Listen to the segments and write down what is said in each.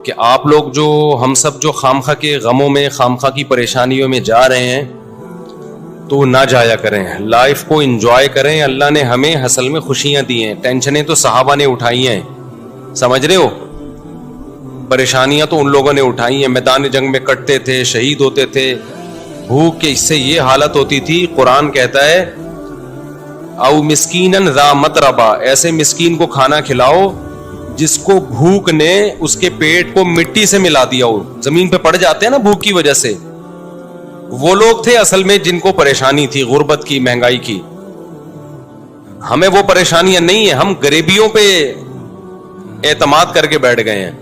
کہ آپ لوگ جو ہم سب جو خامخواہ کے غموں میں خامخواہ کی پریشانیوں میں جا رہے ہیں تو نہ جایا کریں, لائف کو انجوائے کریں. اللہ نے ہمیں اصل میں خوشیاں دی ہیں, ٹینشنیں تو صحابہ نے اٹھائی ہیں, سمجھ رہے ہو, پریشانیاں تو ان لوگوں نے اٹھائی ہیں, میدان جنگ میں کٹتے تھے, شہید ہوتے تھے, بھوک کے اس سے یہ حالت ہوتی تھی. قرآن کہتا ہے او مسکینن ذا متربہ, ایسے مسکین کو کھانا کھلاؤ جس کو بھوک نے اس کے پیٹ کو مٹی سے ملا دیا ہو, زمین پہ پڑ جاتے ہیں نا بھوک کی وجہ سے. وہ لوگ تھے اصل میں جن کو پریشانی تھی, غربت کی, مہنگائی کی. ہمیں وہ پریشانیاں نہیں ہیں, ہم غریبیوں پہ اعتماد کر کے بیٹھ گئے ہیں.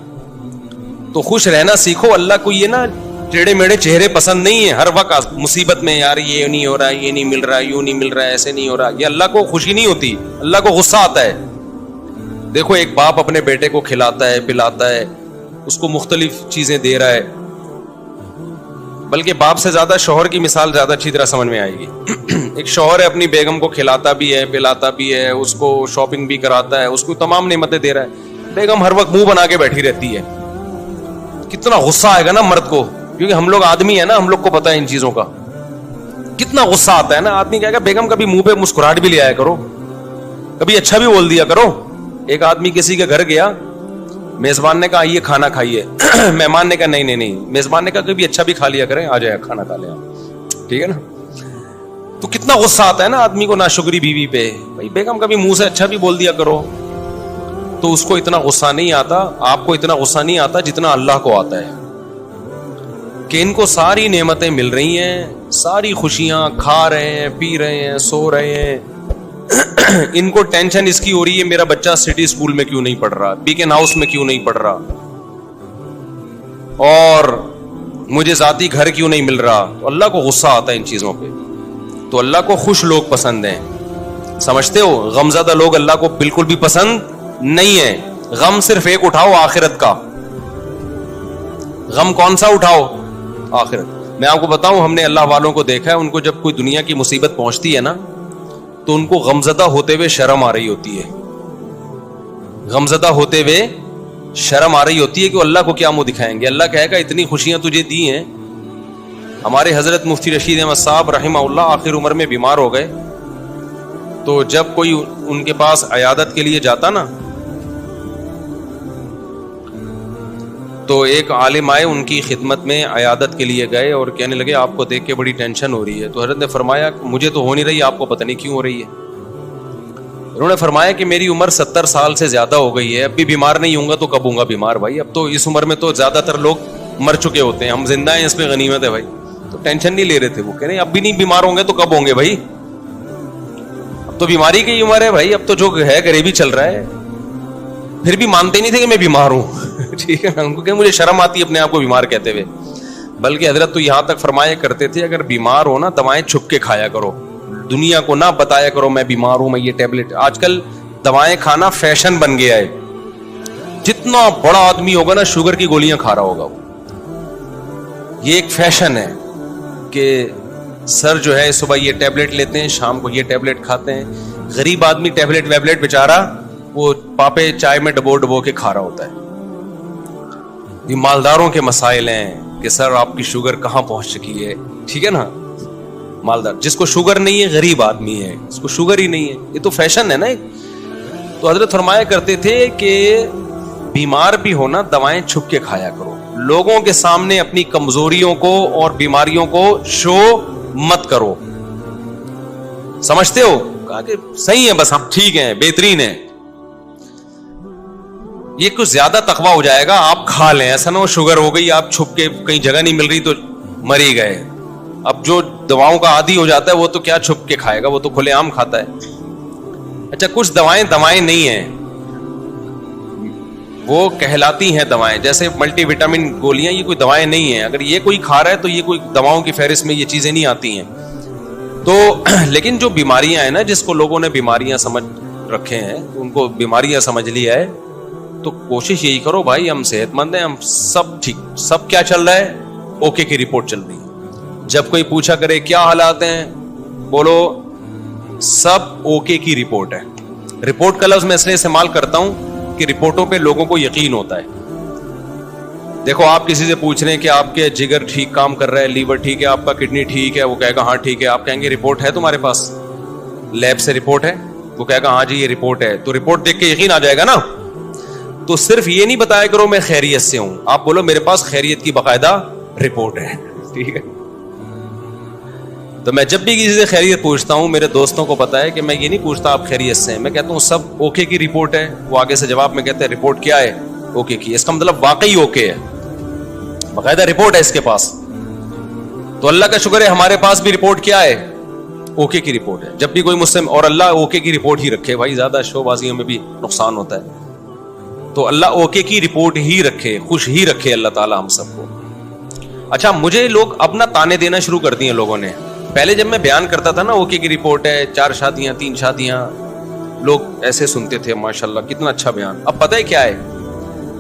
تو خوش رہنا سیکھو. اللہ کو یہ نا ٹیڑے میڑے چہرے پسند نہیں ہیں. ہر وقت مصیبت میں یار یہ نہیں ہو رہا, یہ نہیں مل رہا, یوں نہیں مل رہا, ایسے نہیں ہو رہا, یہ اللہ کو خوشی نہیں ہوتی, اللہ کو غصہ آتا ہے. دیکھو ایک باپ اپنے بیٹے کو کھلاتا ہے, پلاتا ہے, اس کو مختلف چیزیں دے رہا ہے, بلکہ باپ سے زیادہ شوہر کی مثال زیادہ اچھی طرح سمجھ میں آئے گی. ایک شوہر ہے, اپنی بیگم کو کھلاتا بھی ہے, پلاتا بھی ہے, اس کو شاپنگ بھی کراتا ہے, اس کو تمام نعمتیں دے رہا ہے. بیگم ہر وقت منہ بنا کے بیٹھی رہتی ہے. کتنا غصہ آئے گا نا مرد کو, کیونکہ ہم لوگ آدمی ہیں نا, ہم لوگ کو پتا ہے ان چیزوں کا. کتنا غصہ آتا ہے نا. آدمی کہے گا بیگم کبھی منہ پہ مسکراہٹ بھی لے آیا کرو, کبھی اچھا بھی بول دیا کرو. ایک آدمی کسی کے گھر گیا, میزبان نے کہا یہ کھانا کھائیے, مہمان نے کہا نہیں, میزبان نے کہا کبھی اچھا بھی کھا لیا کریں, آ جائے کھانا کھا لیں, ٹھیک ہے نا. تو کتنا غصہ آتا ہے نا آدمی کو ناشکری بیوی پہ. بھائی بیگم کبھی منہ سے اچھا بھی بول دیا کرو. تو اس کو اتنا غصہ نہیں آتا, آپ کو اتنا غصہ نہیں آتا جتنا اللہ کو آتا ہے, کہ ان کو ساری نعمتیں مل رہی ہیں, ساری خوشیاں, کھا رہے ہیں, پی رہے ہیں, سو رہے ہیں. ان کو ٹینشن اس کی ہو رہی ہے میرا بچہ سٹی اسکول میں کیوں نہیں پڑھ رہا, بیکن ہاؤس میں کیوں نہیں پڑھ رہا, اور مجھے ذاتی گھر کیوں نہیں مل رہا. تو اللہ کو غصہ آتا ہے ان چیزوں پہ. تو اللہ کو خوش لوگ پسند ہیں, سمجھتے ہو. غمزدہ لوگ اللہ کو بالکل بھی پسند نہیں ہے. غم صرف ایک اٹھاؤ, آخرت کا. غم کون سا اٹھاؤ؟ آخرت. میں آپ کو بتاؤں, ہم نے اللہ والوں کو دیکھا ہے, ان کو جب کوئی دنیا کی مصیبت پہنچتی ہے نا تو ان کو غمزدہ ہوتے ہوئے شرم آ رہی ہوتی ہے. غمزدہ ہوتے ہوئے شرم آ رہی ہوتی ہے کہ اللہ کو کیا منہ دکھائیں گے. اللہ کہے گا اتنی خوشیاں تجھے دی ہیں. ہمارے حضرت مفتی رشید احمد صاحب رحمہ اللہ آخر عمر میں بیمار ہو گئے, تو جب کوئی ان کے پاس عیادت کے لیے جاتا نا تو ایک عالم آئے ان کی خدمت میں, عیادت کے لیے گئے اور کہنے لگے آپ کو دیکھ کے بڑی ٹینشن ہو رہی ہے. تو حضرت نے فرمایا مجھے تو ہو نہیں رہی, آپ کو پتہ نہیں کیوں ہو رہی ہے. انہوں نے فرمایا کہ میری عمر 70 سال سے زیادہ ہو گئی ہے, اب بھی بیمار نہیں ہوں گا تو کب ہوں گا بیمار بھائی. اب تو اس عمر میں تو زیادہ تر لوگ مر چکے ہوتے ہیں, ہم زندہ ہیں, اس پہ غنیمت ہے بھائی. تو ٹینشن نہیں لے رہے تھے. وہ کہہ رہے ہیں اب بھی نہیں بیمار ہوں گے تو کب ہوں گے بھائی, اب تو بیماری کی عمر ہے بھائی, اب تو جو ہے غریبی چل رہا ہے. پھر بھی مانتے نہیں تھے کہ میں بیمار ہوں. ٹھیک ہے نا, ان کو کہ مجھے شرم آتی ہے اپنے آپ کو بیمار کہتے ہوئے. بلکہ حضرت تو یہاں تک فرمایا کرتے تھے اگر بیمار ہو نا دوائیں چھپ کے کھایا کرو, دنیا کو نہ بتایا کرو میں بیمار ہوں, میں یہ ٹیبلٹ. آج کل دوائیں کھانا فیشن بن گیا ہے. جتنا بڑا آدمی ہوگا نا شوگر کی گولیاں کھا رہا ہوگا. یہ ایک فیشن ہے کہ سر جو ہے صبح یہ ٹیبلٹ لیتے ہیں, شام کو یہ ٹیبلٹ کھاتے ہیں. غریب آدمی ٹیبلٹ ویبلٹ بیچارہ وہ پاپے چائے میں ڈبو کے کھا رہا ہوتا ہے. یہ مالداروں کے مسائل ہیں کہ سر آپ کی شوگر کہاں پہنچ چکی ہے. ٹھیک ہے نا, مالدار. جس کو شوگر نہیں ہے غریب آدمی ہے, اس کو شوگر ہی نہیں ہے. یہ تو فیشن ہے نا. تو حضرت فرمایا کرتے تھے کہ بیمار بھی ہونا دوائیں چھپ کے کھایا کرو, لوگوں کے سامنے اپنی کمزوریوں کو اور بیماریوں کو شو مت کرو. سمجھتے ہو؟ کہا کہ صحیح ہے, بس ہم ٹھیک ہیں, بہترین ہیں. یہ کچھ زیادہ تقویٰ ہو جائے گا, آپ کھا لیں. ایسا نہ ہو شوگر ہو گئی, آپ چھپ کے کہیں جگہ نہیں مل رہی تو مر ہی گئے. اب جو دواؤں کا عادی ہو جاتا ہے وہ تو کیا چھپ کے کھائے گا, وہ تو کھلے عام کھاتا ہے. اچھا کچھ دوائیں نہیں ہیں, وہ کہلاتی ہیں دوائیں. جیسے ملٹی وٹامن گولیاں, یہ کوئی دوائیں نہیں ہیں. اگر یہ کوئی کھا رہا ہے تو یہ کوئی دواؤں کی فہرست میں یہ چیزیں نہیں آتی ہیں. تو لیکن جو بیماریاں ہیں نا, جس کو لوگوں نے بیماریاں سمجھ رکھے ہیں, ان کو بیماریاں سمجھ لیا ہے, تو کوشش یہی کرو بھائی ہم صحت مند ہیں, ہم سب ٹھیک. سب کیا چل رہا ہے؟ اوکے کی رپورٹ چل رہی ہے. جب کوئی پوچھا کرے کیا حالات ہیں, بولو سب اوکے کی رپورٹ ہے. رپورٹ کا لفظ میں اس لیے استعمال کرتا ہوں کہ رپورٹوں پہ لوگوں کو یقین ہوتا ہے. دیکھو آپ کسی سے پوچھ رہے ہیں کہ آپ کے جگر ٹھیک کام کر رہا ہے, لیور ٹھیک ہے, آپ کا کڈنی ٹھیک ہے, وہ کہے گا ہاں ٹھیک ہے. آپ کہیں گے رپورٹ ہے تمہارے پاس, لیب سے رپورٹ ہے؟ وہ کہے گا ہاں جی یہ رپورٹ ہے. تو رپورٹ دیکھ کے یقین آ جائے گا نا. تو صرف یہ نہیں بتایا کرو میں خیریت سے ہوں, آپ بولو میرے پاس خیریت کی باقاعدہ رپورٹ ہے. ٹھیک ہے. تو میں جب بھی کسی سے خیریت پوچھتا ہوں, میرے دوستوں کو پتا ہے کہ میں یہ نہیں پوچھتا آپ خیریت سے ہیں, میں کہتا ہوں سب اوکے کی رپورٹ ہے. وہ آگے سے جواب میں کہتے ہیں رپورٹ کیا ہے؟ اوکے کی. اس کا مطلب واقعی اوکے ہے, باقاعدہ رپورٹ ہے اس کے پاس. تو اللہ کا شکر ہے ہمارے پاس بھی رپورٹ کیا ہے؟ اوکے کی رپورٹ ہے. جب بھی کوئی مجھ سے, اور اللہ اوکے کی رپورٹ ہی رکھے بھائی, زیادہ شو بازیوں میں بھی نقصان ہوتا ہے. تو اللہ اوکے کی رپورٹ ہی رکھے, خوش ہی رکھے اللہ تعالی ہم سب کو. اچھا مجھے لوگ اپنا تانے دینا شروع کر دیے لوگوں نے. پہلے جب میں بیان کرتا تھا نا اوکے کی رپورٹ ہے, 4 شادیاں 3 شادیاں, لوگ ایسے سنتے تھے ماشاءاللہ کتنا اچھا بیان. اب پتہ ہے کیا ہے,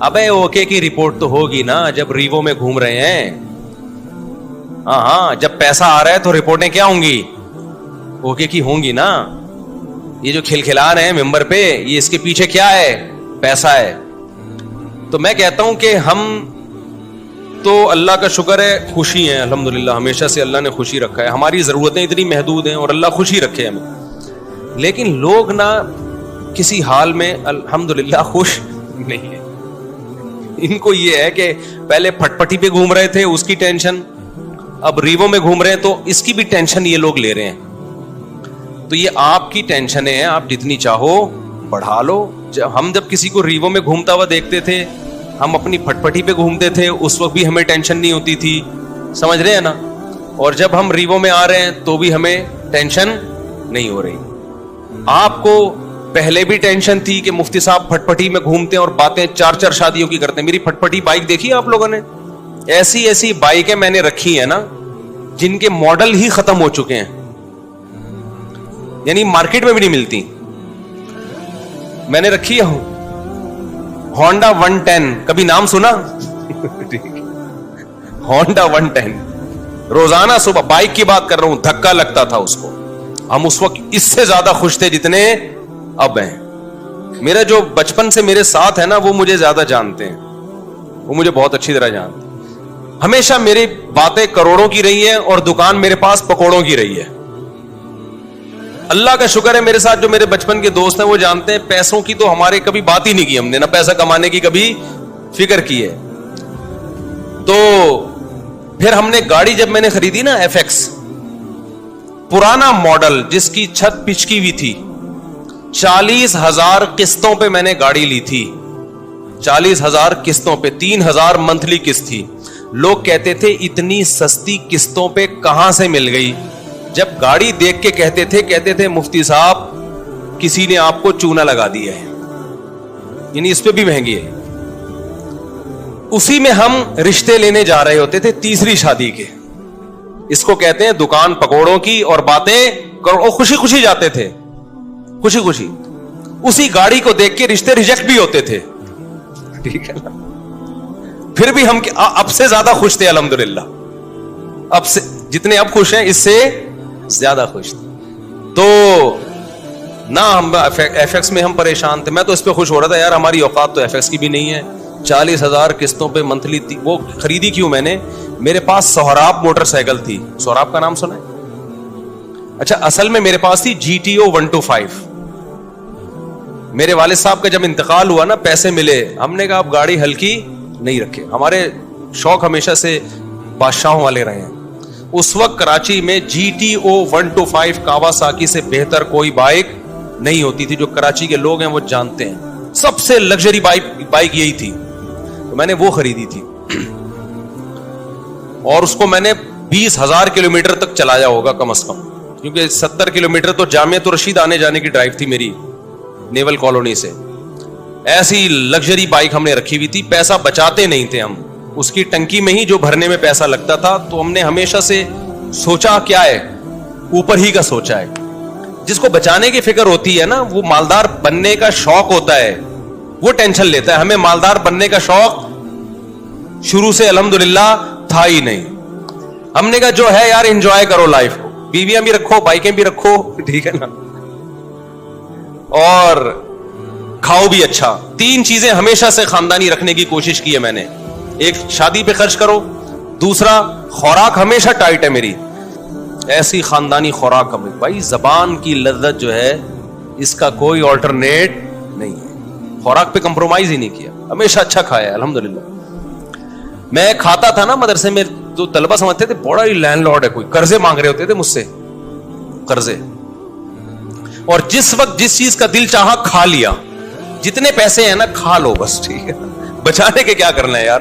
ابے اوکے کی رپورٹ تو ہوگی نا جب ریوو میں گھوم رہے ہیں. ہاں جب پیسہ آ رہا ہے تو رپورٹیں کیا ہوں گی؟ اوکے کی ہوں گی نا. یہ جو کھلکھلا رہے ہیں ممبر پہ, یہ اس کے پیچھے کیا ہے؟ پیسہ ہے. تو میں کہتا ہوں کہ ہم تو اللہ کا شکر ہے خوشی ہیں الحمدللہ, ہمیشہ سے اللہ نے خوشی رکھا ہے. ہماری ضرورتیں اتنی محدود ہیں اور اللہ خوشی رکھے ہمیں. لیکن لوگ نا کسی حال میں الحمدللہ خوش نہیں ہیں. ان کو یہ ہے کہ پہلے پھٹ پٹی پہ گھوم رہے تھے اس کی ٹینشن, اب ریوو میں گھوم رہے ہیں تو اس کی بھی ٹینشن یہ لوگ لے رہے ہیں. تو یہ آپ کی ٹینشنیں ہیں, آپ جتنی چاہو بڑھا لو. ہم جب کسی کو ریوو میں گھومتا ہوا دیکھتے تھے, ہم اپنی پھٹ پٹی پہ گھومتے تھے, اس وقت بھی ہمیں ٹینشن نہیں ہوتی تھی, سمجھ رہے ہیں نا. اور جب ہم ریوو میں آ رہے ہیں تو بھی ہمیں ٹینشن نہیں ہو رہی. آپ کو پہلے بھی ٹینشن تھی کہ مفتی صاحب پھٹ پٹی میں گھومتے ہیں اور باتیں 4 شادیوں کی کرتے ہیں. میری پھٹ پٹی بائک دیکھی آپ لوگوں نے؟ ایسی ایسی بائکیں میں نے رکھی ہیں نا جن کے ماڈل ہی ختم ہو چکے ہیں, یعنی مارکیٹ میں بھی نہیں ملتی. میں نے رکھی ہے ہونڈا 110, کبھی نام سنا؟ ہونڈا 110 روزانہ صبح, بائک کی بات کر رہا ہوں, دھکا لگتا تھا اس کو. ہم اس وقت اس سے زیادہ خوش تھے جتنے اب ہیں. میرا جو بچپن سے میرے ساتھ ہے نا وہ مجھے زیادہ جانتے ہیں, وہ مجھے بہت اچھی طرح جانتے ہیں. ہمیشہ میری باتیں کروڑوں کی رہی ہیں اور دکان میرے پاس پکوڑوں کی رہی ہے. اللہ کا شکر ہے میرے ساتھ جو میرے بچپن کے دوست ہیں وہ جانتے ہیں پیسوں کی تو ہمارے کبھی بات ہی نہیں کی, ہم نے نہ پیسہ کمانے کی کبھی فکر کی ہے. تو پھر ہم نے گاڑی جب میں نے خریدی نا FX, پرانا ماڈل جس کی چھت پچکی ہوئی تھی, 40,000 قسطوں پہ میں نے گاڑی لی تھی. 40,000 قسطوں پہ, 3,000 منتھلی قسط تھی. لوگ کہتے تھے اتنی سستی قسطوں پہ کہاں سے مل گئی. جب گاڑی دیکھ کے کہتے تھے مفتی صاحب کسی نے آپ کو چونا لگا دیا ہے, یعنی اس پہ بھی مہنگی ہے. اسی میں ہم رشتے لینے جا رہے ہوتے تھے تیسری شادی کے. اس کو کہتے ہیں دکان پکوڑوں کی اور باتیں کرو, خوشی خوشی جاتے تھے, خوشی خوشی. اسی گاڑی کو دیکھ کے رشتے ریجیکٹ بھی ہوتے تھے. ٹھیک ہے نا. پھر بھی ہم اب سے زیادہ خوش تھے الحمدللہ. اب سے جتنے اب خوش ہیں اس سے زیادہ خوش تھے. تو نہ ہم FX میں ہم پریشان تھے. میں تو اس پہ خوش ہو رہا تھا یار ہماری اوقات تو FX کی بھی نہیں ہے. 40,000 قسطوں پہ منتھلی تھی. وہ خریدی کیوں میں نے, میرے پاس سہراب موٹر سائیکل تھی. سہراب کا نام سنا ہے؟ اچھا اصل میں میرے پاس تھی GTO 125. میرے والد صاحب کا جب انتقال ہوا نا, پیسے ملے, ہم نے کہا اب گاڑی ہلکی نہیں رکھے. ہمارے شوق ہمیشہ سے بادشاہوں والے رہے ہیں. اس وقت کراچی میں GTO 125 کاواساکی سے بہتر کوئی بائک نہیں ہوتی تھی. جو کراچی کے لوگ ہیں وہ جانتے ہیں, سب سے لگژری بائک یہی تھی. تو میں نے وہ خریدی تھی اور اس کو میں نے 20,000 کلومیٹر تک چلایا ہوگا کم از کم, کیونکہ 70 کلومیٹر تو جامعہ الرشید آنے جانے کی ڈرائیو تھی میری نیول کالونی سے. ایسی لگژری بائک ہم نے رکھی ہوئی تھی. پیسہ بچاتے نہیں تھے ہم, اس کی ٹنکی میں ہی جو بھرنے میں پیسہ لگتا تھا. تو ہم نے ہمیشہ سے سوچا کیا ہے, اوپر ہی کا سوچا ہے. جس کو بچانے کی فکر ہوتی ہے نا, وہ مالدار بننے کا شوق ہوتا ہے, وہ ٹینشن لیتا ہے. ہمیں مالدار بننے کا شوق شروع سے الحمدللہ تھا ہی نہیں. ہم نے کہا جو ہے یار انجوائے کرو لائف کو, بیویاں بھی رکھو, بائکیں بھی رکھو, ٹھیک ہے نا, اور کھاؤ بھی اچھا. 3 چیزیں ہمیشہ سے خاندانی رکھنے کی کوشش کی ہے میں نے. ایک شادی پہ خرچ کرو, دوسرا خوراک ہمیشہ ٹائٹ ہے میری, ایسی خاندانی خوراک ہمیں. بھائی زبان کی لذت جو ہے اس کا کوئی آلٹرنیٹ نہیں ہے, خوراک پہ کمپرومائز ہی نہیں کیا, ہمیشہ اچھا کھایا الحمدللہ. میں کھاتا تھا نا مدرسے میں, تو طلبہ سمجھتے تھے بڑا ہی لینڈ لارڈ ہے, کوئی قرضے مانگ رہے ہوتے تھے مجھ سے, قرضے. اور جس وقت جس چیز کا دل چاہا کھا لیا, جتنے پیسے ہیں نا کھا لو بس, ٹھیک ہے, بچانے کے کیا کرنا ہے یار.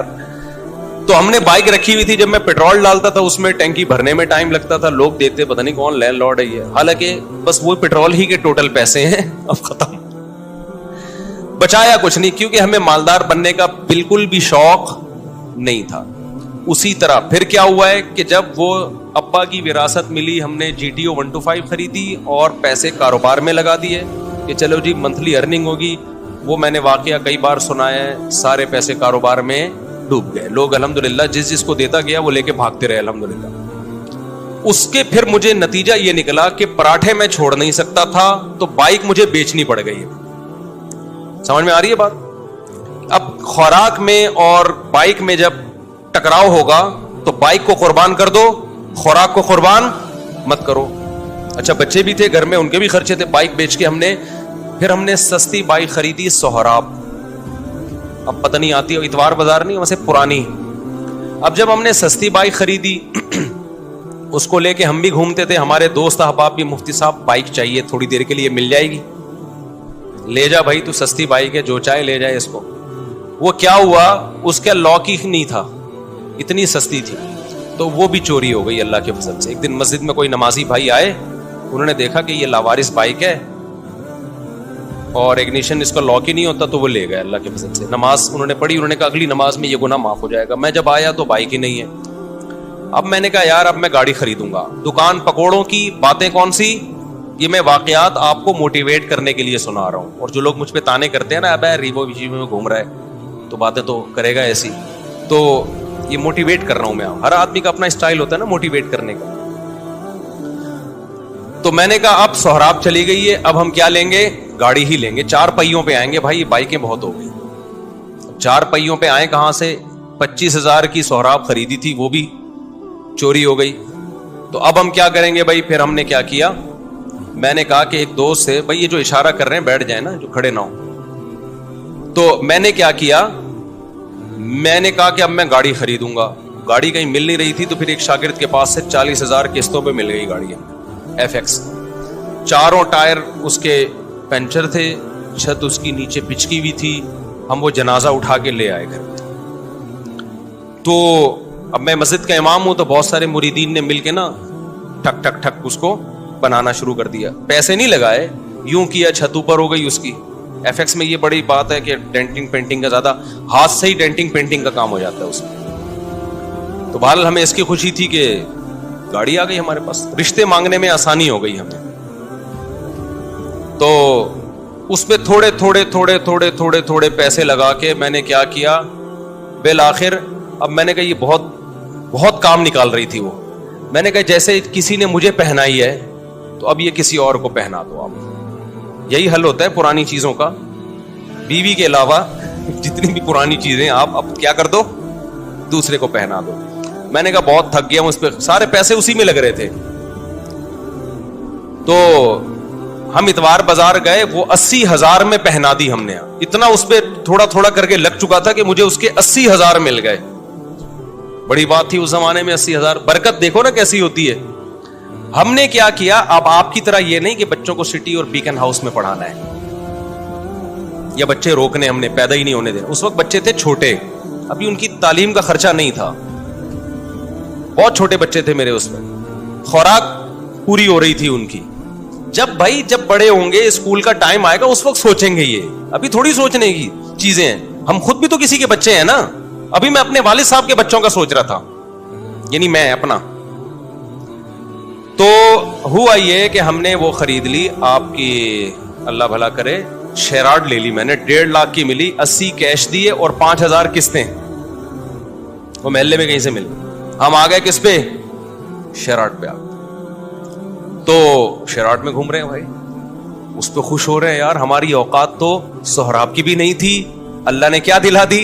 تو ہم نے بائک رکھی ہوئی تھی, جب میں پیٹرول ڈالتا تھا اس میں ٹینکی بھرنے میں ٹائم لگتا تھا, لوگ دیتے پتہ نہیں کون لینڈ لارڈ ہے یہ, حالانکہ بس وہ پیٹرول ہی کے ٹوٹل پیسے ہیں, اب ختم. بچایا کچھ نہیں, کیونکہ ہمیں مالدار بننے کا بالکل بھی شوق نہیں تھا. اسی طرح پھر کیا ہوا ہے کہ جب وہ ابا کی وراثت ملی, ہم نے جی ٹی او 125 خریدی اور پیسے کاروبار میں لگا دیے کہ چلو جی منتھلی ارننگ ہوگی. وہ میں نے واقعہ کئی بار سنایا ہے, سارے پیسے کاروبار میں ڈوب گئے. لوگ الحمدللہ جس جس کو دیتا گیا وہ لے کے بھاگتے رہے الحمدللہ. اس کے پھر مجھے نتیجہ یہ نکلا کہ پراٹھے میں چھوڑ نہیں سکتا تھا, تو بائک مجھے بیچنی پڑ گئی. سمجھ میں آ رہی ہے بات؟ اب خوراک میں اور بائک میں جب ٹکراؤ ہوگا تو بائک کو قربان کر دو, خوراک کو قربان مت کرو. اچھا بچے بھی تھے گھر میں, ان کے بھی خرچے تھے. بائک بیچ کے پھر ہم نے سستی بائک خریدی سہراب, اب پتہ نہیں آتی, اتوار بازار نہیں ویسے پرانی. اب جب ہم نے سستی بائک خریدی اس کو لے کے ہم بھی گھومتے تھے, ہمارے دوست احباب بھی, مفتی صاحب بائک چاہیے تھوڑی دیر کے لیے, مل جائے گی, لے جا بھائی تو سستی بائک ہے, جو چاہے لے جائے اس کو. وہ کیا ہوا, اس کا لاک ہی نہیں تھا, اتنی سستی تھی, تو وہ بھی چوری ہو گئی اللہ کے فضل سے. ایک دن مسجد میں کوئی نمازی بھائی آئے, انہوں نے دیکھا کہ یہ لاوارث بائک ہے اور اگنیشن اس کا لاک ہی نہیں ہوتا, تو وہ لے گئے اللہ کے فضل سے. نماز انہوں نے پڑھی, انہوں نے کہا اگلی نماز میں یہ گناہ معاف ہو جائے گا. میں جب آیا تو بائک ہی نہیں ہے. اب میں نے کہا یار اب میں گاڑی خریدوں گا. دکان پکوڑوں کی باتیں کون سی, یہ میں واقعات آپ کو موٹیویٹ کرنے کے لیے سنا رہا ہوں. اور جو لوگ مجھ پہ تانے کرتے ہیں نا, اب ریوو ویجی میں گھوم رہا ہے تو باتیں تو کرے گا ایسی, تو یہ موٹیویٹ کر رہا ہوں میں. ہر آدمی کا اپنا اسٹائل ہوتا ہے نا موٹیویٹ کرنے کا. تو میں نے کہا اب سہراب چلی گئی ہے, اب ہم کیا لیں گے, گاڑی ہی لیں گے. 4 پہیوں پہ آئیں گے بھائی, بائکیں بہت ہو گئی. 4 پہیوں پہ آئیں کہاں سے, 25,000 کی سہراب خریدی تھی, وہ بھی چوری ہو گئی. تو اب ہم کیا کریں گے بھائی. پھر ہم نے کیا کیا, میں نے کہا کہ ایک دوست سے, بھائی یہ جو اشارہ کر رہے ہیں بیٹھ جائیں نا, جو کھڑے نہ ہو. تو میں نے کیا کیا, میں نے کہا کہ اب میں گاڑی خریدوں گا. گاڑی کہیں مل نہیں رہی تھی, تو پھر ایک شاگرد کے پاس سے 40,000 قسطوں پہ مل گئی گاڑی ایف ایکس. چاروں ٹائر اس کے پنچر تھے, چھت اس کی نیچے پچکی ہوئی تھی. ہم وہ جنازہ اٹھا کے لے آئے گھر میں. تو اب میں مسجد کا امام ہوں, تو بہت سارے مریدین نے مل کے نا ٹھک ٹھک ٹھک اس کو بنانا شروع کر دیا. پیسے نہیں لگائے, یوں کیا, چھت اوپر ہو گئی اس کی. ایف ایکس میں یہ بڑی بات ہے کہ ڈینٹنگ پینٹنگ کا زیادہ, ہاتھ سے ہی ڈینٹنگ پینٹنگ کا کام ہو جاتا ہے اس میں. تو بہرحال ہمیں اس کی خوشی تھی کہ گاڑی آ گئی ہمارے پاس, رشتے مانگنے میں آسانی ہو گئی ہمیں. تو اس پہ تھوڑے تھوڑے تھوڑے تھوڑے تھوڑے تھوڑے پیسے لگا کے میں نے کیا کیا, بالآخر اب میں نے کہا یہ بہت بہت کام نکال رہی تھی وہ. میں نے کہا جیسے کسی نے مجھے پہنائی ہے تو اب یہ کسی اور کو پہنا دو آپ. یہی حل ہوتا ہے پرانی چیزوں کا. بیوی کے علاوہ جتنی بھی پرانی چیزیں آپ اب کیا کر دو, دوسرے کو پہنا دو. میں نے کہا بہت تھک گیا ہوں اس پہ, سارے پیسے اسی میں لگ رہے تھے. تو ہم اتوار بازار گئے, وہ 80,000 میں پہنا دی ہم نے. اتنا اس پہ تھوڑا تھوڑا کر کے لگ چکا تھا کہ مجھے اس کے 80,000 مل گئے. بڑی بات تھی اس زمانے میں 80,000. برکت دیکھو نا کیسی ہوتی ہے. ہم نے کیا کیا, اب آپ کی طرح یہ نہیں کہ بچوں کو سٹی اور بیکن ہاؤس میں پڑھانا ہے یا بچے روکنے, ہم نے پیدا ہی نہیں ہونے دینا. اس وقت بچے تھے چھوٹے, ابھی ان کی تعلیم کا خرچہ نہیں تھا, بہت چھوٹے بچے تھے میرے. اس میں خوراک پوری ہو رہی تھی ان کی. جب بھائی جب بڑے ہوں گے, اسکول کا ٹائم آئے گا, اس وقت سوچیں گے. یہ ابھی تھوڑی سوچنے کی چیزیں ہیں. ہم خود بھی تو کسی کے بچے ہیں نا. ابھی میں اپنے والد صاحب کے بچوں کا سوچ رہا تھا, یعنی میں اپنا. تو ہوا یہ کہ ہم نے وہ خرید لی, آپ کی اللہ بھلا کرے, شیراڈ لے لی میں نے, 1.5 لاکھ کی ملی. 80 کیش دیے اور 5,000 قسطیں. وہ محلے میں کہیں سے ملی. ہم آ گئے کس پہ, شیراڈ پہ. تو شیراڈ میں گھوم رہے ہیں بھائی, اس پہ خوش ہو رہے ہیں. یار ہماری اوقات تو سہراب کی بھی نہیں تھی, اللہ نے کیا دلا دی,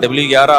W11।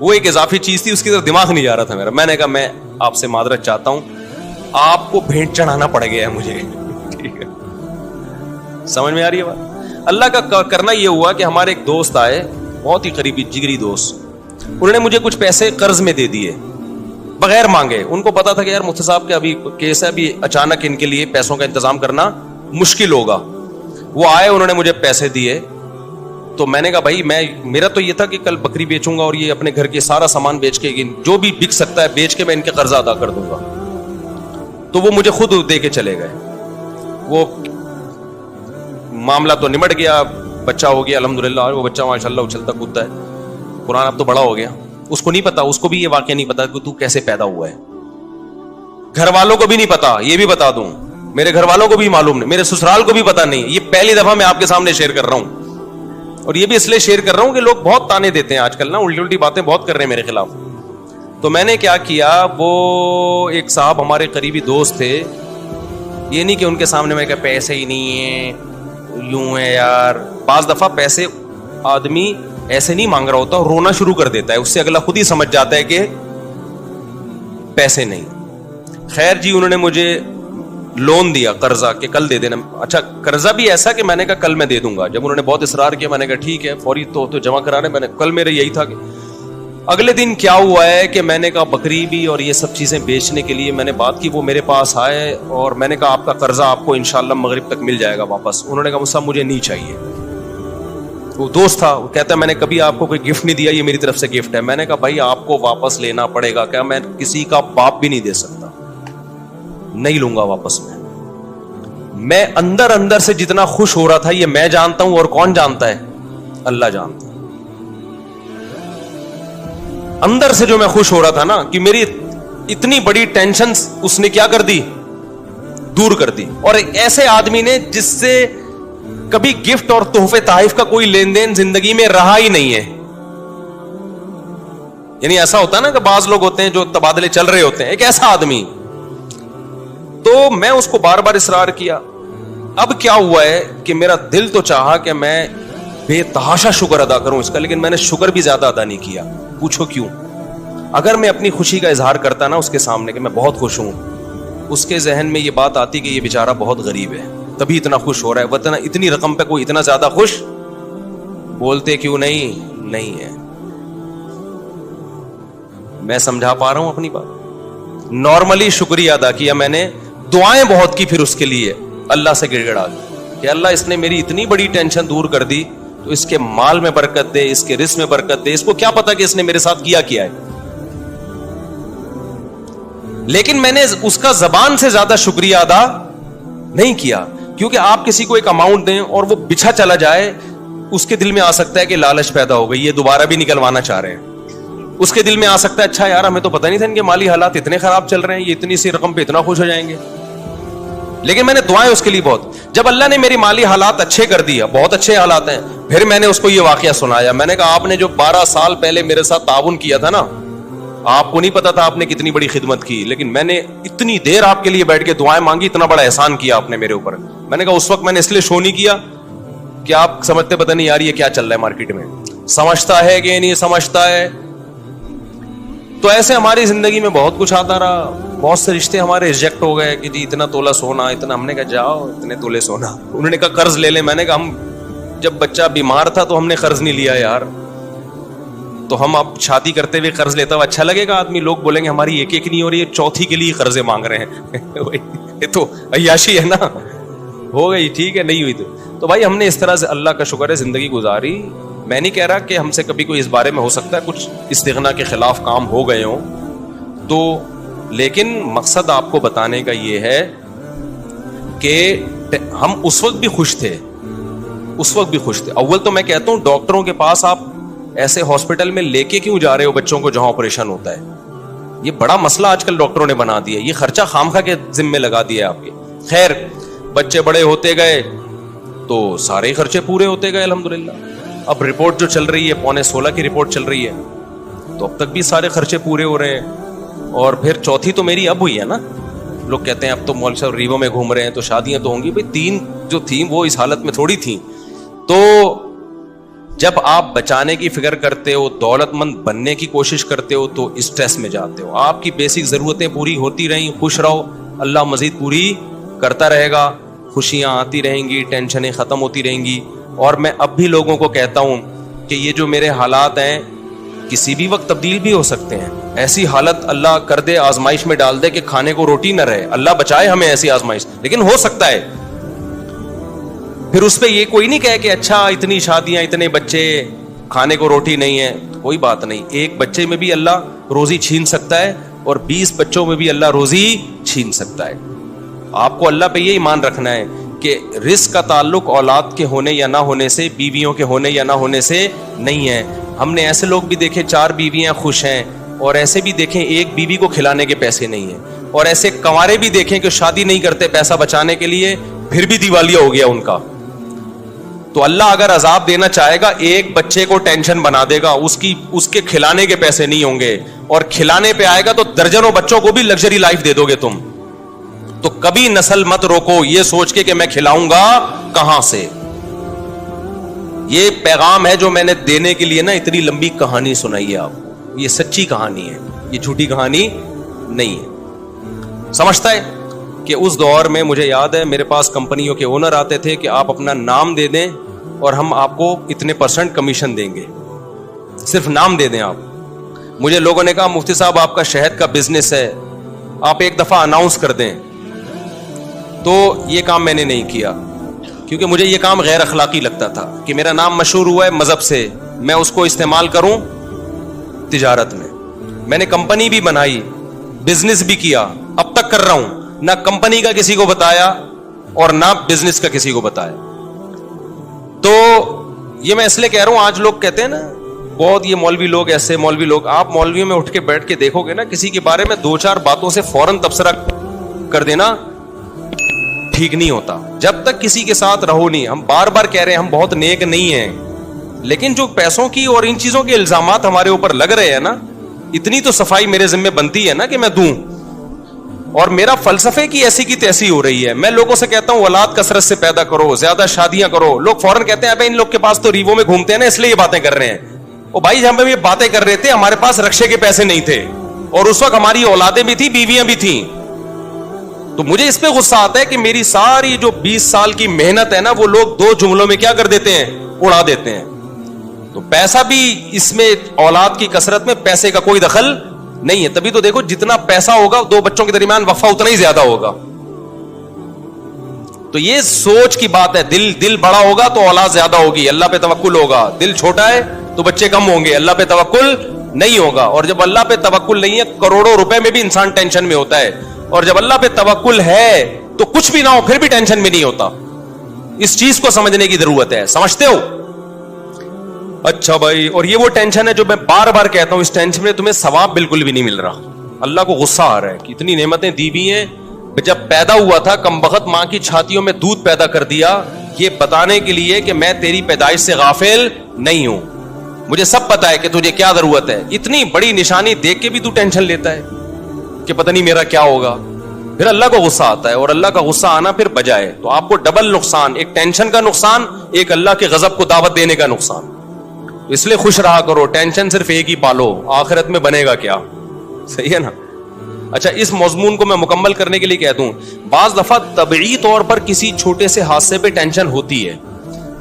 وہ ایک اضافی چیز تھی, اس کی طرف دماغ نہیں جا رہا تھا میرا. میں نے کہا میں آپ سے معذرت چاہتا ہوں, آپ کو بھیٹ چڑھانا پڑ گیا ہے مجھے. ٹھیک ہے, سمجھ میں آ رہی ہے بات. اللہ کا کرنا یہ ہوا کہ ہمارے ایک دوست آئے, بہت ہی قریبی جگری دوست, انہوں نے مجھے کچھ پیسے قرض میں دے دیے بغیر مانگے. ان کو پتا تھا کہ یار مفتی صاحب کے ابھی کیس ہے, ابھی اچانک ان کے لیے پیسوں کا انتظام کرنا مشکل ہوگا. وہ آئے, انہوں نے مجھے پیسے دیے. تو میں نے کہا بھائی میرا تو یہ تھا کہ کل بکری بیچوں گا اور یہ اپنے گھر کے سارا سامان بیچ کے, جو بھی بک سکتا ہے بیچ کے میں ان کے قرضہ ادا کر دوں گا. تو وہ مجھے خود دے کے چلے گئے. وہ معاملہ تو نمٹ گیا, بچہ ہو گیا الحمدللہ. وہ بچہ ماشاءاللہ اچھلتا کودتا ہے, قرآن اب تو بڑا ہو گیا. اس کو نہیں پتا, اس کو بھی یہ واقعہ نہیں پتا کہ تو کیسے پیدا ہوا ہے. گھر والوں کو بھی نہیں پتا, یہ بھی بتا دوں, میرے گھر والوں کو بھی معلوم نہیں, میرے سسرال کو بھی پتا نہیں. یہ پہلی دفعہ میں آپ کے سامنے شیئر کر رہا ہوں, اور یہ بھی اس لیے شیئر کر رہا ہوں کہ لوگ بہت تانے دیتے ہیں آج کل نا, الٹی الٹی باتیں بہت کر رہے ہیں میرے خلاف. تو میں نے کیا کیا, وہ ایک صاحب ہمارے قریبی دوست تھے, یہ نہیں کہ ان کے سامنے میں کہا پیسے ہی نہیں ہیں, یوں ہے یار. بعض دفعہ پیسے آدمی ایسے نہیں مانگ رہا ہوتا, رونا شروع کر دیتا ہے, اس سے اگلا خود ہی سمجھ جاتا ہے کہ پیسے نہیں. خیر جی, انہوں نے مجھے لون دیا قرضہ کہ کل دے دینا. اچھا, قرضہ بھی ایسا کہ میں نے کہا کل میں دے دوں گا. جب انہوں نے بہت اصرار کیا, میں نے کہا ٹھیک ہے, فوری تو جمع کرانے. میں نے کل میرے یہی تھا کہ اگلے دن کیا ہوا ہے کہ میں نے کہا بکری بھی اور یہ سب چیزیں بیچنے کے لیے میں نے بات کی. وہ میرے پاس آئے اور میں نے کہا آپ کا قرضہ آپ کو انشاءاللہ مغرب تک مل جائے گا واپس. انہوں نے کہا صاحب مجھے نہیں چاہیے. وہ دوست تھا, وہ کہتا ہے میں نے کبھی آپ کو کوئی گفٹ نہیں دیا, یہ میری طرف سے گفٹ ہے. میں نے کہا بھائی آپ کو واپس لینا پڑے گا. کیا میں کسی کا باپ بھی نہیں دے سکتا, نہیں لوں گا واپس. میں اندر اندر سے جتنا خوش ہو رہا تھا یہ میں جانتا ہوں, اور کون جانتا ہے, اللہ جانتا ہے. اندر سے جو میں خوش ہو رہا تھا نا کہ میری اتنی بڑی ٹینشن اس نے کیا کر دی, دور کر دی. اور ایک ایسے آدمی نے جس سے کبھی گفٹ اور تحفے تحائف کا کوئی لین دین زندگی میں رہا ہی نہیں ہے. یعنی ایسا ہوتا ہے نا کہ بعض لوگ ہوتے ہیں جو تبادلے چل رہے ہوتے ہیں, ایک ایسا آدمی. تو میں اس کو بار بار اصرار کیا. اب کیا ہوا ہے کہ میرا دل تو چاہا کہ میں بے تحاشا شکر ادا کروں اس کا, لیکن میں نے شکر بھی زیادہ ادا نہیں کیا. پوچھو کیوں؟ اگر میں اپنی خوشی کا اظہار کرتا نا اس کے سامنے کہ میں بہت خوش ہوں, اس کے ذہن میں یہ بات آتی کہ یہ بیچارہ بہت غریب ہے تبھی اتنا خوش ہو رہا ہے, ورنہ اتنی رقم پہ کوئی اتنا زیادہ خوش بولتے کیوں نہیں ہے. میں سمجھا پا رہا ہوں اپنی بات. نارملی شکریہ ادا کیا میں نے, دعائیں بہت کی پھر اس کے لیے, اللہ سے گڑ گڑا دی کہ اللہ اس نے میری اتنی بڑی ٹینشن دور کر دی, تو اس کے مال میں برکت دے, اس کے رزق میں برکت دے. اس کو کیا پتا کہ اس نے میرے ساتھ کیا ہے. لیکن میں نے اس کا زبان سے زیادہ شکریہ ادا نہیں کیا, کیونکہ آپ کسی کو ایک اماؤنٹ دیں اور وہ بچھا چلا جائے, اس کے دل میں آ سکتا ہے کہ لالچ پیدا ہو گئی, یہ دوبارہ بھی نکلوانا چاہ رہے ہیں. اس کے دل میں آ سکتا ہے اچھا یار ہمیں تو پتہ نہیں تھا ان کے مالی حالات اتنے خراب چل رہے ہیں, یہ اتنی سی رقم پہ اتنا خوش ہو جائیں گے. لیکن میں نے دعائیں اس کے لیے بہت. جب اللہ نے میری مالی حالات اچھے کر دیا, بہت اچھے حالات ہیں, پھر میں نے اس کو یہ واقعہ سنایا. میں نے کہا آپ نے جو 12 سال پہلے میرے ساتھ تعاون کیا تھا نا, آپ کو نہیں پتا تھا آپ نے کتنی بڑی خدمت کی, لیکن میں نے اتنی دیر آپ کے لیے بیٹھ کے دعائیں مانگی, اتنا بڑا احسان کیا آپ نے میرے اوپر. میں نے کہا اس وقت میں نے اس لیے شو نہیں کیا کہ آپ سمجھتے پتہ نہیں یار یہ کیا چل رہا ہے مارکیٹ میں, سمجھتا ہے کہ نہیں سمجھتا ہے. تو ایسے ہماری زندگی میں بہت کچھ آتا رہا, بہت سے رشتے ہمارے ریجیکٹ ہو گئے کہ جی اتنا تولہ سونا, اتنا. ہم نے کہا جاؤ اتنے تولے سونا. انہوں نے کہا قرض لے لیں. میں نے کہا ہم جب بچہ بیمار تھا تو ہم نے قرض نہیں لیا یار, تو ہم اب شادی کرتے ہوئے قرض لیتا ہوا اچھا لگے گا آدمی, لوگ بولیں گے ہماری ایک نہیں ہو رہی ہے, چوتھی کے لیے قرضے مانگ رہے ہیں. یہ تو عیاشی ہے نا, ہو گئی ٹھیک ہے, نہیں ہوئی تو بھائی ہم نے اس طرح سے اللہ کا شکر ہے زندگی گزاری. میں نہیں کہہ رہا کہ ہم سے کبھی کوئی اس بارے میں ہو سکتا ہے کچھ استغنا کے خلاف کام ہو گئے ہوں تو, لیکن مقصد آپ کو بتانے کا یہ ہے کہ ہم اس وقت بھی خوش تھے, اول تو میں کہتا ہوں ڈاکٹروں کے پاس آپ ایسے ہاسپٹل میں لے کے کیوں جا رہے ہو بچوں کو جہاں آپریشن ہوتا ہے, یہ بڑا مسئلہ آج کل ڈاکٹروں نے بنا دیا, یہ خرچہ خامخواہ کے ذمے لگا دیا ہے آپ کے. خیر بچے بڑے ہوتے گئے تو سارے ہی خرچے پورے ہوتے گئے الحمدللہ. اب رپورٹ جو چل رہی ہے 15.16 کی رپورٹ چل رہی ہے, تو اب تک بھی سارے خرچے پورے ہو رہے ہیں. اور پھر چوتھی تو میری اب ہوئی ہے نا, لوگ کہتے ہیں اب تو مولوی صاحب ریوو میں گھوم رہے ہیں تو شادیاں تو ہوں گی. بھائی 3 جو تھیں وہ اس حالت میں تھوڑی تھیں, تو جب آپ بچانے کی فکر کرتے ہو, دولت مند بننے کی کوشش کرتے ہو, تو اسٹریس میں جاتے ہو. آپ کی بیسک ضرورتیں پوری ہوتی رہیں, خوش رہو, اللہ مزید پوری کرتا رہے گا, خوشیاں آتی رہیں گی, ٹینشنیں ختم ہوتی رہیں گی. اور میں اب بھی لوگوں کو کہتا ہوں کہ یہ جو میرے حالات ہیں کسی بھی وقت تبدیل بھی ہو سکتے ہیں. ایسی حالت اللہ کر دے, آزمائش میں ڈال دے کہ کھانے کو روٹی نہ رہے, اللہ بچائے ہمیں ایسی آزمائش, لیکن ہو سکتا ہے. پھر اس پہ یہ کوئی نہیں کہے کہ اچھا اتنی شادیاں, اتنے بچے, کھانے کو روٹی نہیں ہے. کوئی بات نہیں, ایک بچے میں بھی اللہ روزی چھین سکتا ہے اور 20 بچوں میں بھی اللہ روزی چھین سکتا ہے. آپ کو اللہ پہ یہ ایمان رکھنا ہے کہ رزق کا تعلق اولاد کے ہونے یا نہ ہونے سے, بیویوں کے ہونے یا نہ ہونے سے نہیں ہے. ہم نے ایسے لوگ بھی دیکھے 4 بیویاں خوش ہیں, اور ایسے بھی دیکھیں ایک بیوی کو کھلانے کے پیسے نہیں ہیں, اور ایسے کنوارے بھی دیکھیں کہ شادی نہیں کرتے پیسہ بچانے کے لیے, پھر بھی دیوالیہ ہو گیا ان کا. تو اللہ اگر عذاب دینا چاہے گا, ایک بچے کو ٹینشن بنا دے گا, اس کے کھلانے کے پیسے نہیں ہوں گے, اور کھلانے پہ آئے گا تو درجنوں بچوں کو بھی لگژری لائف دے دو گے تم. تو کبھی نسل مت روکو یہ سوچ کے کہ میں کھلاؤں گا کہاں سے. یہ پیغام ہے جو میں نے دینے کے لیے نا اتنی لمبی کہانی سنائی ہے آپ کو. یہ سچی کہانی ہے, یہ جھوٹی کہانی نہیں ہے. سمجھتا ہے کہ اس دور میں مجھے یاد ہے میرے پاس کمپنیوں کے اونر آتے تھے کہ آپ اپنا نام دے دیں اور ہم آپ کو اتنے % کمیشن دیں گے, صرف نام دے دیں آپ. مجھے لوگوں نے کہا مفتی صاحب آپ کا شہد کا بزنس ہے, آپ ایک دفعہ اناؤنس کر دیں. تو یہ کام میں نے نہیں کیا, کیونکہ مجھے یہ کام غیر اخلاقی لگتا تھا کہ میرا نام مشہور ہوا ہے مذہب سے, میں اس کو استعمال کروں تجارت میں. میں نے کمپنی بھی بنائی, بزنس بھی کیا, اب تک کر رہا ہوں, نہ کمپنی کا کسی کو بتایا اور نہ بزنس کا کسی کو بتایا. تو یہ میں اس لیے کہہ رہا ہوں, آج لوگ کہتے ہیں نا بہت یہ مولوی لوگ ایسے, مولوی لوگ, آپ مولویوں میں اٹھ کے بیٹھ کے دیکھو گے نا, کسی کے بارے میں 2-4 باتوں سے فوراً تبصرہ کر دینا ٹھیک نہیں ہوتا. جب تک کسی کے ساتھ رہو نہیں, ہم بار بار کہہ رہے ہیں ہم بہت نیک نہیں ہیں, لیکن جو پیسوں کی اور ان چیزوں کے الزامات ہمارے اوپر لگ رہے ہیں نا, اتنی تو صفائی میرے ذمہ بنتی ہے نا کہ میں دوں. اور میرا فلسفے کی ایسی کی تیسی ہو رہی ہے. میں لوگوں سے کہتا ہوں اولاد کثرت سے پیدا کرو, زیادہ شادیاں کرو. لوگ فوراً کہتے ہیں ابے ان لوگ کے پاس تو ریوو میں گھومتے ہیں نا اس لیے یہ باتیں کر رہے ہیں. او بھائی جب ہم یہ باتیں کر رہے تھے ہمارے پاس رکشے کے پیسے نہیں تھے, اور اس وقت ہماری اولادیں بھی تھی, بیویاں بھی تھیں. تو مجھے اس پہ غصہ آتا ہے کہ میری ساری جو 20 سال کی محنت ہے نا وہ لوگ 2 جملوں میں کیا کر دیتے ہیں, اڑا دیتے ہیں. تو پیسہ بھی اس میں, اولاد کی کثرت میں پیسے کا کوئی دخل نہیں ہے. تبھی تو دیکھو جتنا پیسہ ہوگا 2 بچوں کے درمیان وقفہ اتنا ہی زیادہ ہوگا. تو یہ سوچ کی بات ہے. دل بڑا ہوگا تو اولاد زیادہ ہوگی, اللہ پہ توکل ہوگا. دل چھوٹا ہے تو بچے کم ہوں گے, اللہ پہ توکل نہیں ہوگا. اور جب اللہ پہ توکل نہیں ہے, کروڑوں روپے میں بھی انسان ٹینشن میں ہوتا ہے, اور جب اللہ پہ توکل ہے تو کچھ بھی نہ ہو پھر بھی ٹینشن میں نہیں ہوتا. اس چیز کو سمجھنے کی ضرورت ہے. سمجھتے ہو؟ اچھا بھائی, اور یہ وہ ٹینشن ہے جو میں بار بار کہتا ہوں, اس ٹینشن میں تمہیں ثواب بالکل بھی نہیں مل رہا. اللہ کو غصہ آ رہا ہے کہ اتنی نعمتیں دی بھی ہیں, جب پیدا ہوا تھا کم بخت ماں کی چھاتیوں میں دودھ پیدا کر دیا, یہ بتانے کے لیے کہ میں تیری پیدائش سے غافل نہیں ہوں, مجھے سب پتا ہے کہ تجھے کیا ضرورت ہے. اتنی بڑی نشانی دیکھ کے بھی تو ٹینشن لیتا ہے کہ پتہ نہیں میرا کیا ہوگا. پھر اللہ کو غصہ آتا ہے, اور اللہ کا غصہ آنا پھر بجائے. تو آپ کو ڈبل نقصان, ایک ٹینشن کا نقصان, ایک اللہ کے غضب کو دعوت دینے کا نقصان. اس لیے خوش رہا کرو, ٹینشن صرف ایک ہی پالو, آخرت میں بنے گا کیا. صحیح ہے نا. اچھا, اس مضمون کو میں مکمل کرنے کے لیے کہہ دوں, بعض دفعہ طبعی طور پر کسی چھوٹے سے حادثے پہ ٹینشن ہوتی ہے.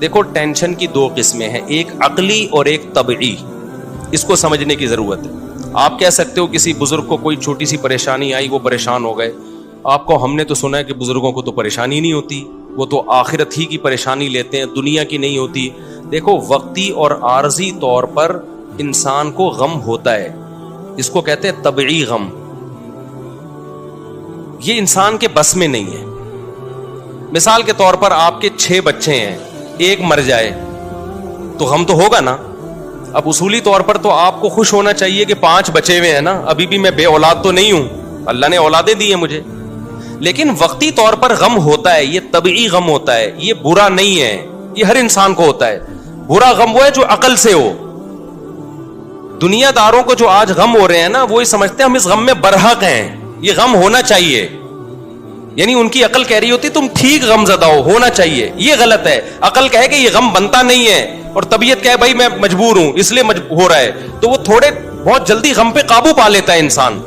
دیکھو ٹینشن کی 2 قسمیں ہیں, ایک عقلی اور ایک طبعی. اس کو سمجھنے کی ضرورت ہے. آپ کہہ سکتے ہو کسی بزرگ کو کوئی چھوٹی سی پریشانی آئی, وہ پریشان ہو گئے. آپ کو ہم نے تو سنا ہے کہ بزرگوں کو تو پریشانی نہیں ہوتی, وہ تو آخرت ہی کی پریشانی لیتے ہیں, دنیا کی نہیں ہوتی. دیکھو وقتی اور عارضی طور پر انسان کو غم ہوتا ہے, اس کو کہتے ہیں طبعی غم. یہ انسان کے بس میں نہیں ہے. مثال کے طور پر آپ کے 6 بچے ہیں, ایک مر جائے تو غم تو ہوگا نا. اب اصولی طور پر تو آپ کو خوش ہونا چاہیے کہ 5 بچے ہوئے ہیں نا, ابھی بھی میں بے اولاد تو نہیں ہوں, اللہ نے اولادیں دی ہیں مجھے. لیکن وقتی طور پر غم ہوتا ہے, یہ طبعی غم ہوتا ہے, یہ برا نہیں ہے, یہ ہر انسان کو ہوتا ہے. برا غم وہ ہے جو عقل سے ہو. دنیا داروں کو جو آج غم ہو رہے ہیں نا, وہ یہ سمجھتے ہیں ہم اس غم میں برحق ہیں, یہ غم ہونا چاہیے. یعنی ان کی عقل کہہ رہی ہوتی تم ٹھیک غم زدہ ہونا چاہیے، یہ غلط ہے. عقل کہے کہ یہ غم بنتا نہیں ہے، اور طبیعت کہے بھائی میں مجبور ہوں اس لیے ہو رہا ہے، تو وہ تھوڑے بہت جلدی غم پہ قابو پا لیتا ہے انسان.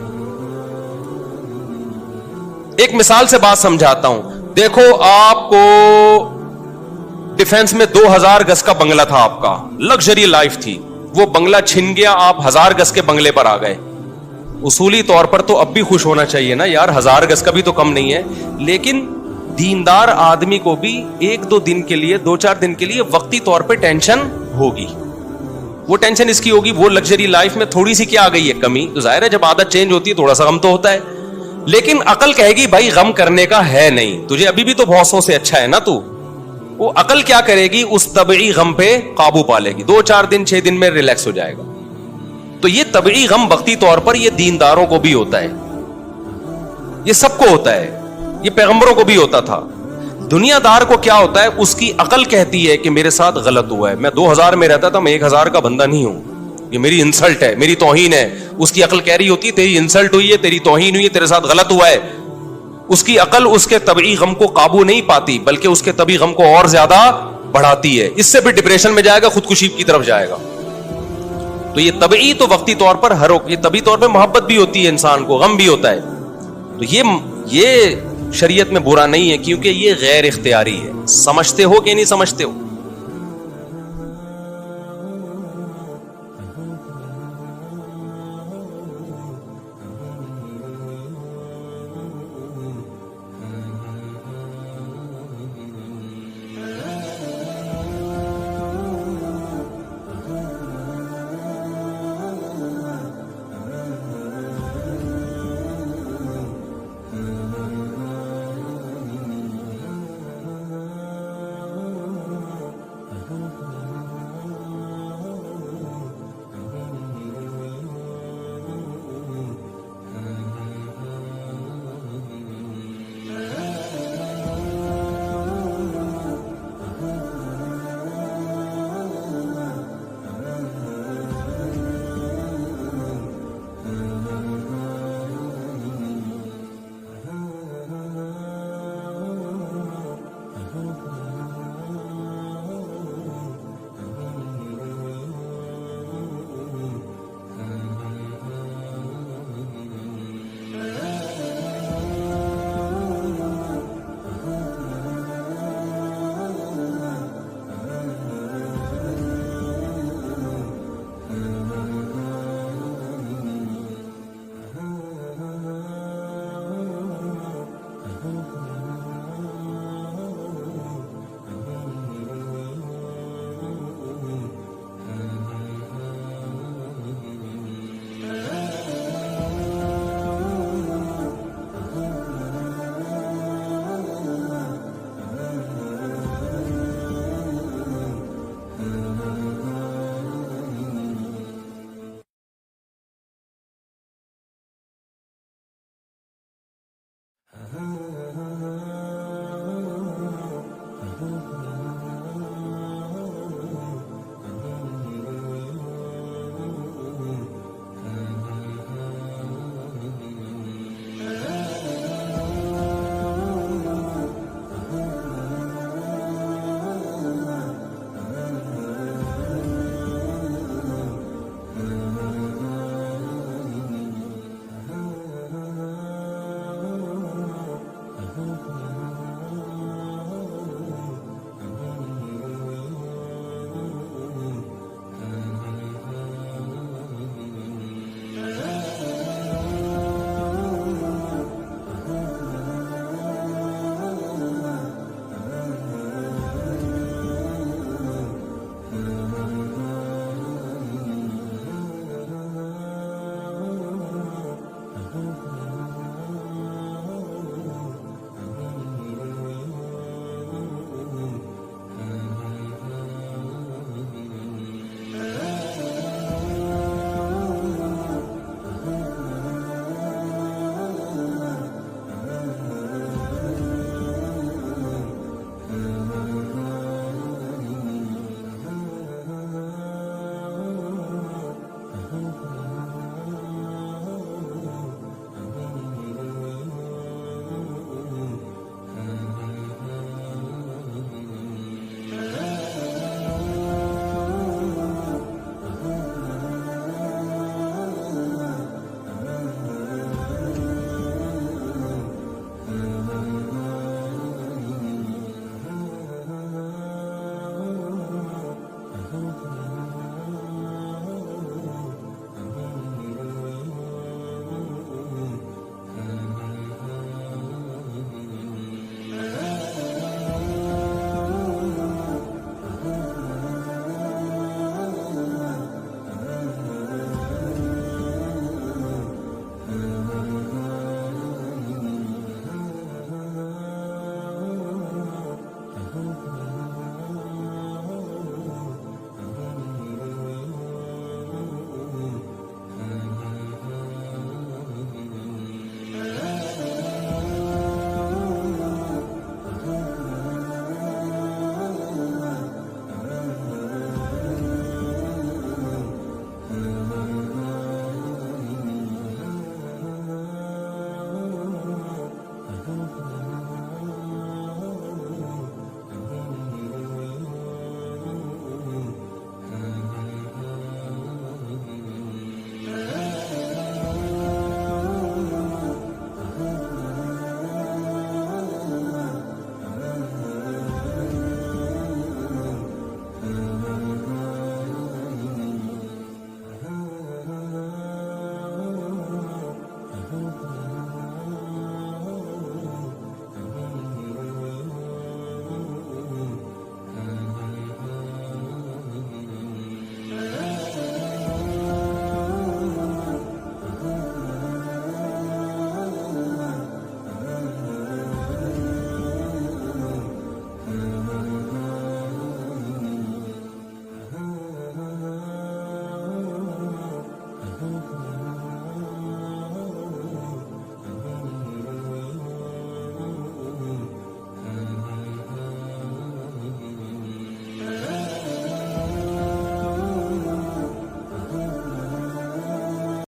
ایک مثال سے بات سمجھاتا ہوں. دیکھو آپ کو ڈیفنس میں 2000 گز کا بنگلہ تھا، آپ کا لگژری لائف تھی، وہ بنگلہ چھن گیا، آپ 1000 گز کے بنگلے پر آ گئے. اصولی طور پر تو اب بھی خوش ہونا چاہیے نا یار، 1000 گز کا بھی تو کم نہیں ہے. لیکن دیندار آدمی کو بھی 1-2 دن کے لیے، 2-4 دن کے لیے وقتی طور پہ ٹینشن ہوگی. وہ ٹینشن اس کی ہوگی، وہ لگژری لائف میں تھوڑی سی کیا آ گئی ہے کمی، تو ظاہر ہے جب عادت چینج ہوتی ہے تھوڑا سا غم تو ہوتا ہے. لیکن عقل کہے گی بھائی غم کرنے کا ہے نہیں، تجھے ابھی بھی تو بہت سو سے اچھا ہے نا تو. وہ عقل کیا کرے گی، اس طبعی غم پہ قابو پا لے گی، 2-4 دن 6 دن میں ریلیکس ہو جائے گا. تو یہ طبعی غم وقتی طور پر یہ دینداروں کو بھی ہوتا ہے، یہ سب کو ہوتا ہے، یہ پیغمبروں کو بھی ہوتا تھا. دنیا دار کو کیا ہوتا ہے، اس کی عقل کہتی ہے کہ میرے ساتھ غلط ہوا ہے، میں 2000 میں رہتا تھا، میں 1000 کا بندہ نہیں ہوں، یہ میری انسلٹ ہے، میری توہین ہے. اس کی عقل کہہ رہی ہوتی ہے تیری انسلٹ ہوئی ہے، تیری توہین ہوئی ہے، تیرے ساتھ غلط ہوا ہے. اس کی عقل اس کے طبعی غم کو قابو نہیں پاتی، بلکہ اس کے طبعی غم کو اور زیادہ بڑھاتی ہے. اس سے بھی ڈپریشن میں جائے گا، خودکشی کی طرف جائے گا. تو یہ طبعی تو وقتی طور پر یہ طبعی طور پہ محبت بھی ہوتی ہے انسان کو، غم بھی ہوتا ہے. تو یہ شریعت میں برا نہیں ہے، کیونکہ یہ غیر اختیاری ہے. سمجھتے ہو کہ نہیں سمجھتے ہو؟